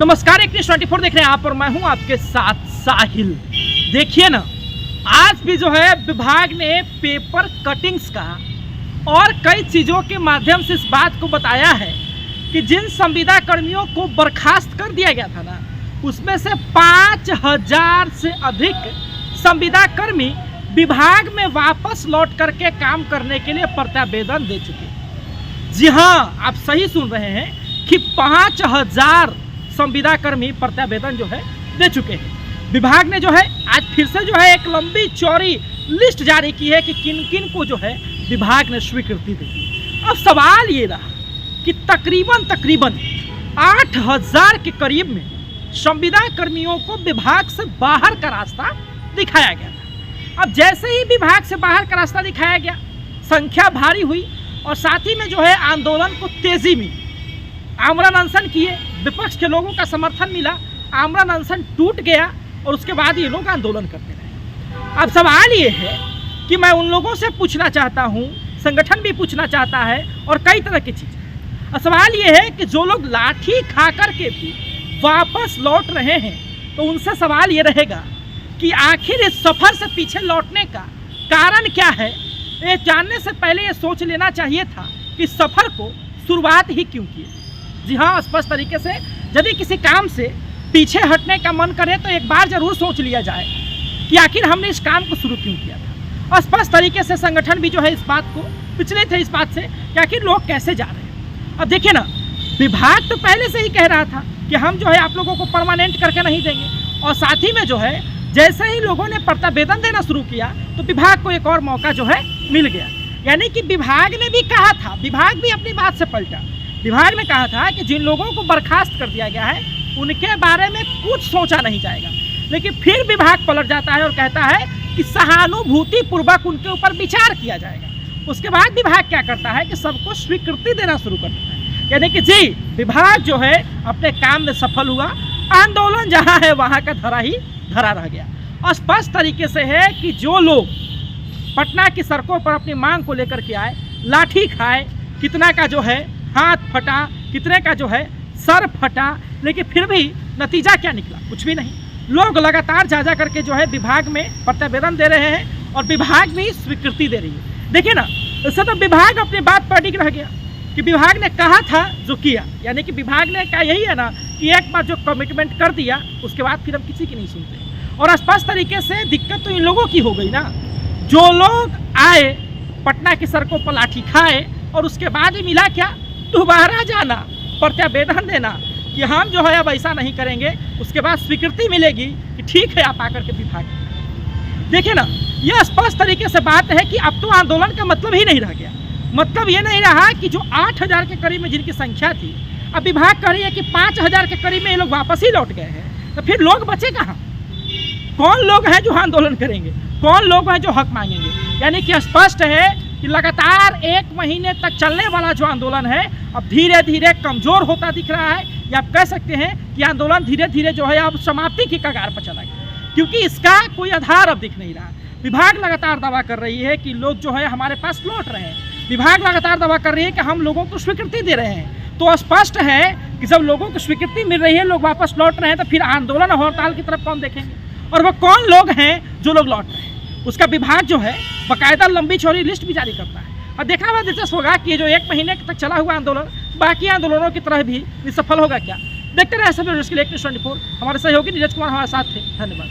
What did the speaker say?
नमस्कार, एक न्यूज़ 24 देख रहे हैं आप और मैं हूं आपके साथ साहिल। देखिए ना, आज भी जो है विभाग ने पेपर कटिंग्स का और कई चीज़ों के माध्यम से इस बात को बताया है कि जिन संविदा कर्मियों को बर्खास्त कर दिया गया था ना, उसमें से 5000 से अधिक संविदा कर्मी विभाग में वापस लौट करके काम करने के लिए प्रत्यावेदन दे चुके हैं। जी हाँ, आप सही सुन रहे हैं कि 5000 संविदा कर्मी प्रत्यावेदन जो है दे चुके हैं। विभाग ने जो है आज फिर से जो है एक लंबी चौड़ी लिस्ट जारी की है कि किन किन को जो है विभाग ने स्वीकृति दी। अब सवाल ये रहा कि तकरीबन 8000 के करीब में संविदा कर्मियों को विभाग से बाहर का रास्ता दिखाया गया था। अब जैसे ही विभाग से बाहर का रास्ता दिखाया गया, संख्या भारी हुई और साथ ही में जो है आंदोलन को तेजी मिली। आमरण अनशन किए, विपक्ष के लोगों का समर्थन मिला, आमरण अनशन टूट गया और उसके बाद ये लोग आंदोलन करते रहे। अब सवाल ये है कि मैं उन लोगों से पूछना चाहता हूँ, संगठन भी पूछना चाहता है और कई तरह की चीज़ें। अब सवाल ये है कि जो लोग लाठी खा कर के भी वापस लौट रहे हैं, तो उनसे सवाल ये रहेगा कि आखिर इस सफ़र से पीछे लौटने का कारण क्या है। ये जानने से पहले ये सोच लेना चाहिए था कि सफ़र को शुरुआत ही क्यों की। जी हाँ, स्पष्ट तरीके से यदि किसी काम से पीछे हटने का मन करे तो एक बार जरूर सोच लिया जाए कि आखिर हमने इस काम को शुरू क्यों किया था। और स्पष्ट तरीके से संगठन भी जो है इस बात को पिछले थे इस बात से कि आखिर लोग कैसे जा रहे हैं। अब देखिए ना, विभाग तो पहले से ही कह रहा था कि हम जो है आप लोगों को परमानेंट करके नहीं देंगे, और साथ ही में जो है जैसे ही लोगों ने प्रत्यावेदन देना शुरू किया तो विभाग को एक और मौका जो है मिल गया। यानी कि विभाग ने भी कहा था, विभाग भी अपनी बात से पलटा। विभाग ने कहा था कि जिन लोगों को बर्खास्त कर दिया गया है उनके बारे में कुछ सोचा नहीं जाएगा, लेकिन फिर विभाग पलट जाता है और कहता है कि सहानुभूति पूर्वक उनके ऊपर विचार किया जाएगा। उसके बाद विभाग क्या करता है कि सबको स्वीकृति देना शुरू कर देता है। यानी कि जी, विभाग जो है अपने काम में सफल हुआ, आंदोलन जहाँ है वहाँ का धरा ही धरा रह गया। और स्पष्ट तरीके से है कि जो लोग पटना की सड़कों पर अपनी मांग को लेकर के आए, लाठी खाए, कितना का जो है हाथ फटा, कितने का जो है सर फटा, लेकिन फिर भी नतीजा क्या निकला? कुछ भी नहीं। लोग लगातार जा करके जो है विभाग में प्रत्यावेदन दे रहे हैं और विभाग भी स्वीकृति दे रही है। देखिए ना, इससे तो विभाग अपनी बात पर टिक रह गया कि विभाग ने कहा था जो किया। यानी कि विभाग ने कहा यही है ना कि एक बार जो कमिटमेंट कर दिया उसके बाद फिर हम किसी की नहीं सुनते। और स्पष्ट तरीके से दिक्कत तो इन लोगों की हो गई ना, जो लोग आए पटना की सड़कों पर लाठी खाए और उसके बाद ही मिला क्या? दोबारा जाना, प्रत्यावेदन देना कि हम जो है अब ऐसा नहीं करेंगे। उसके बाद स्वीकृति मिलेगी कि ठीक है आप आकर के विभाग। देखिए ना, यह स्पष्ट तरीके से बात है कि अब तो आंदोलन का मतलब ही नहीं रह गया। मतलब ये नहीं रहा कि जो 8000 के करीब में जिनकी संख्या थी, अब विभाग कह रही है कि 5000 के करीब में ये लोग वापस ही लौट गए हैं, तो फिर लोग बचे कहाँ? कौन लोग हैं जो आंदोलन करेंगे? कौन लोग हैं जो हक मांगेंगे? यानी कि स्पष्ट है कि लगातार 1 महीने तक चलने वाला जो आंदोलन है अब धीरे धीरे कमजोर होता दिख रहा है, या आप कह सकते हैं कि आंदोलन धीरे धीरे जो है अब समाप्ति की कगार पर चला गया, क्योंकि इसका कोई आधार अब दिख नहीं रहा। विभाग लगातार दावा कर रही है कि लोग जो है हमारे पास लौट रहे हैं, विभाग लगातार दावा कर रही है कि हम लोगों को स्वीकृति दे रहे हैं। तो स्पष्ट है कि जब लोगों को स्वीकृति मिल रही है, लोग वापस लौट रहे हैं, तो फिर आंदोलन और हड़ताल की तरफ कौन देखेंगे? और वह कौन लोग हैं जो लोग लौट रहे हैं? उसका विभाग जो है बाकायदा लंबी चौड़ी लिस्ट भी जारी करता है। और देखना हुआ दिलचस्प होगा कि ये जो 1 महीने तक चला हुआ आंदोलन बाकी आंदोलनों की तरह भी सफल होगा क्या? देखते रहे सब न्यूज़ के लिए एक न्यूज़ 24। हमारे सहयोगी नीरज कुमार हमारे साथ थे। धन्यवाद।